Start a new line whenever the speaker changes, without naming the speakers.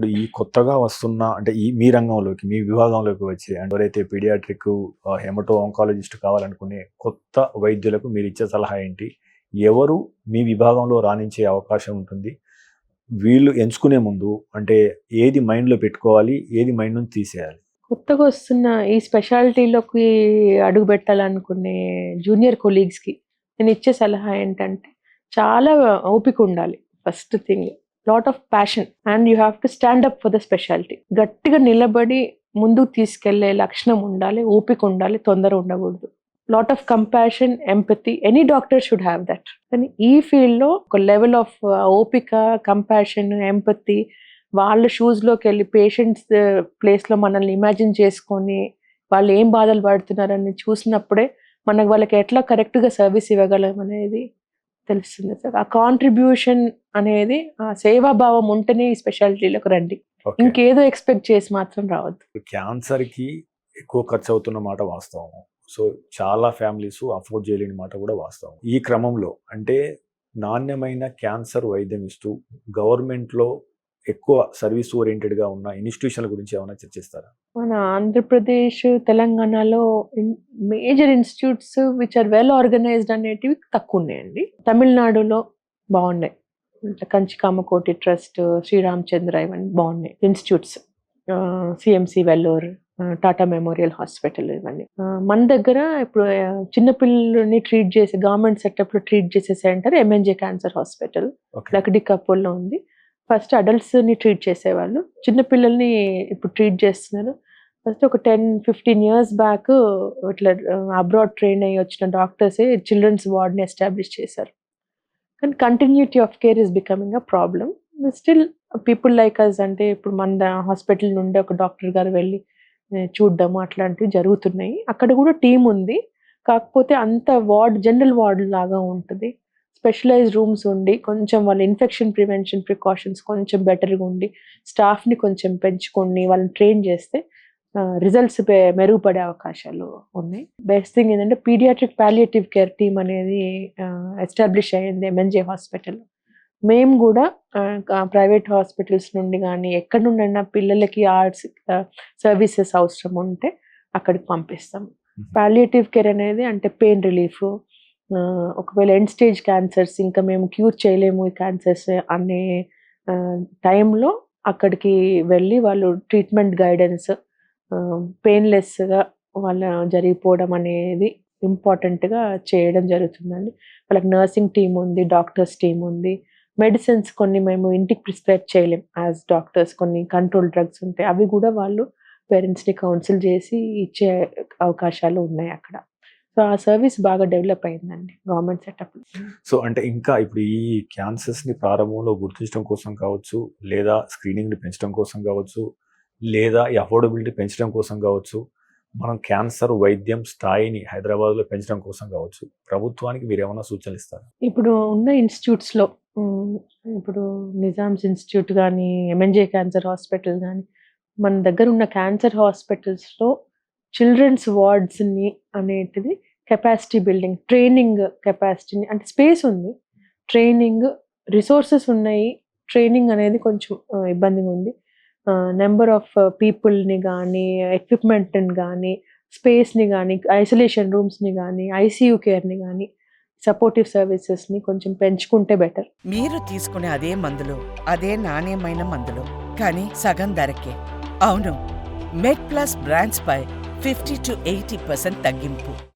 ఇప్పుడు ఈ కొత్తగా వస్తున్న అంటే మీ రంగంలోకి, మీ విభాగంలోకి వచ్చి ఎవరైతే పీడియాట్రిక్, హెమటో ఆంకాలజిస్ట్ కావాలనుకునే కొత్త వైద్యులకు మీరిచ్చే సలహా ఏంటి? ఎవరు మీ విభాగంలో రాణించే అవకాశం ఉంటుంది? వీళ్ళు ఎంచుకునే ముందు అంటే ఏది మైండ్‌లో పెట్టుకోవాలి? ఏది మైండ్ నుంచి తీసేయాలి?
కొత్తగా వస్తున్న ఈ స్పెషాలిటీలోకి అడుగుపెట్టాలనుకునే జూనియర్ కొలీగ్స్‌కి నేనిచ్చే సలహా ఏంటంటే, చాలా ఓపిక ఉండాలి. First thing. Lot of passion and you have to stand up for the speciality. గట్టిగా నిలబడి ముందుకు తీసుకెళ్లే లక్షణం ఉండాలి, ఓపిక ఉండాలి, తొందర ఉండకూడదు. Lot of compassion, empathy, any doctor should have that. కానీ ఈ ఫీల్డ్‌లో ఒక లెవెల్ ఆఫ్ ఓపిక, కంపాషన్, ఎంపథీ, వాళ్ళ షూస్‌లోకి వెళ్ళి పేషెంట్స్ ప్లేస్‌లో మనల్ని ఇమాజిన్ చేసుకొని, వాళ్ళు ఏం బాధలు పడుతున్నారని చూసినప్పుడే మనకు వాళ్ళకి ఎట్లా కరెక్ట్‌గా సర్వీస్ ఇవ్వగలం అనేది తెలుస్తుంది సార్. ఆ కాంట్రిబ్యూషన్ అనేది, ఆ సేవాభావం ఉంటేనే ఈ స్పెషాలిటీలోకి రండి.
ఓకే.
ఇంకేదో ఎక్స్‌పెక్ట్ చేసి మాత్రం రావద్దు.
క్యాన్సర్‌కి ఎక్కువ ఖర్చవుతున్న మాట వాస్తవం. సో, చాలా ఫ్యామిలీస్ అఫోర్డ్ చేయలేని మాట కూడా వాస్తవం. ఈ క్రమంలో అంటే నాణ్యమైన క్యాన్సర్ వైద్యం ఇస్తూ గవర్నమెంట్‌లో ఎక్కువ సర్వీస్ ఓరియెంటెడ్‌గా ఉన్న ఇన్‌స్టిట్యూషన్‌ల గురించి ఏమైనా చర్చిస్తారా?
మన ఆంధ్రప్రదేశ్, తెలంగాణలో major institutes which are well organised అనేటివి తక్కువున్నాయండి. తమిళనాడులో బావున్నాయి. కంచి కామకోటి ట్రస్ట్, శ్రీరామచంద్ర ఇవన్నీ బావున్నాయి institutes. CMC Vellore, Tata memorial hospital ఇవన్నీ. మన దగ్గర ఇప్పుడు చిన్న పిల్లల్ని ట్రీట్ చేసే గవర్నమెంట్ సెటప్‌లో ట్రీట్ చేసే centre MNJ cancer hospital
okay.
లక్డికప్పుల్లో ఉంది. ఫస్ట్ అడల్ట్స్‌ని ట్రీట్ చేసేవాళ్ళు. చిన్న పిల్లల్ని ఇప్పుడు ట్రీట్ చేస్తున్నారు. ఫస్ట్ ఒక 10-15 ఇయర్స్ బ్యాక్ ఇట్లా అబ్రాడ్ ట్రైన్ అయ్యి వచ్చిన డాక్టర్సే చిల్డ్రన్స్ వార్డ్‌ని ఎస్టాబ్లిష్ చేశారు. కానీ continuity of care is becoming a problem. Still people like us, అంటే ఇప్పుడు మన హాస్పిటల్ నుండి ఒక డాక్టర్ గారు వెళ్ళి చూడడము అట్లాంటివి జరుగుతున్నాయి. అక్కడ కూడా టీమ్ ఉంది. కాకపోతే అంత వార్డ్ జనరల్ వార్డ్ లాగా ఉంటది. స్పెషలైజ్డ్ రూమ్స్ ఉండి, కొంచెం వాళ్ళ ఇన్ఫెక్షన్ ప్రివెన్షన్ ప్రికాషన్స్ కొంచెం బెటర్‌గా ఉండి, స్టాఫ్‌ని కొంచెం పెంచుకొని వాళ్ళని ట్రైన్ చేస్తే రిజల్ట్స్ మెరుగుపడే అవకాశాలు ఉన్నాయి. బెస్ట్ థింగ్ ఏంటంటే పీడియాట్రిక్ పాలియేటివ్ కేర్ టీమ్ అనేది ఎస్టాబ్లిష్ అయ్యింది ఎంఎన్‌జే హాస్పిటల్‌లో. మేము గూడా ప్రైవేట్ హాస్పిటల్స్ నుండి గానీ, ఎక్కడి నుండైనా పిల్లలకి సర్వీసెస్ అవసరం ఉంటే అక్కడికి పంపిస్తాం. పాలియేటివ్ కేర్ అనేది అంటే పెయిన్ రిలీఫ్, ఒకవేళ ఎండ్ స్టేజ్ క్యాన్సర్స్ ఇంకా మేము క్యూర్ చేయలేము ఈ క్యాన్సర్స్ అనే టైంలో అక్కడికి వెళ్ళి వాళ్ళు ట్రీట్మెంట్ గైడెన్స్ పెయిన్‌లెస్‌గా వాళ్ళ జరిగిపోవడం అనేది ఇంపార్టెంట్‌గా చేయడం జరుగుతుందండి. వాళ్ళకి నర్సింగ్ టీమ్ ఉంది, డాక్టర్స్ టీమ్ ఉంది. మెడిసిన్స్ కొన్ని మేము ఇంటికి ప్రిస్క్రైబ్ చేయలేం యాస్ డాక్టర్స్. కొన్ని కంట్రోల్ డ్రగ్స్ ఉంటాయి. అవి గూడా వాళ్ళు పేరెంట్స్‌ని కౌన్సిల్ చేసి ఇచ్చే అవకాశాలు ఉన్నాయి అక్కడ. సో, ఆ సర్వీస్ బాగా డెవలప్ అయిందండి గవర్నమెంట్ సెటప్‌లో.
సో, అంటే ఇంకా ఇప్పుడు ఈ క్యాన్సర్స్‌ని ప్రారంభంలో గుర్తించడం కోసం కావచ్చు, లేదా స్క్రీనింగ్‌ని పెంచడం కోసం కావచ్చు, లేదా ఈ అఫోర్డబిలిటీ పెంచడం కోసం కావచ్చు, మనం క్యాన్సర్ వైద్యం స్థాయిని హైదరాబాద్‌లో పెంచడం కోసం కావచ్చు, ప్రభుత్వానికి మీరేమన్నా సూచనలు ఇస్తారా?
ఇప్పుడు ఉన్న ఇన్‌స్టిట్యూట్స్‌లో ఇప్పుడు నిజామ్స్ ఇన్‌స్టిట్యూట్ గానీ, ఎంఎన్‌జే క్యాన్సర్ హాస్పిటల్ గానీ, మన దగ్గర ఉన్న క్యాన్సర్ హాస్పిటల్స్‌లో చిల్డ్రన్స్ వార్డ్స్‌ని అనేటిది కెపాసిటీ బిల్డింగ్, ట్రైనింగ్ కెపాసిటీని, అంటే స్పేస్ ఉంది. ట్రైనింగ్, రిసోర్సెస్ ఉన్నాయి. ట్రైనింగ్ అనేది కొంచెం ఇబ్బందిగా ఉంది. నంబర్ ఆఫ్ పీపుల్‌ని గానీ, ఎక్విప్‌మెంట్‌ని గానీ, స్పేస్‌ని గానీ, ఐసోలేషన్ రూమ్స్‌ని గానీ, ఐసీయూ కేర్‌ని గానీ, సపోర్టివ్ సర్వీసెస్‌ని కొంచెం పెంచుకుంటే బెటర్.
మీరు తీసుకునే అదే మందులు, అదే నాణ్యమైన మందులు, కానీ సగం ధరకే. అవును, మెడ్ ప్లస్ బ్రాండ్స్ పై 50-80% తగ్గింపు.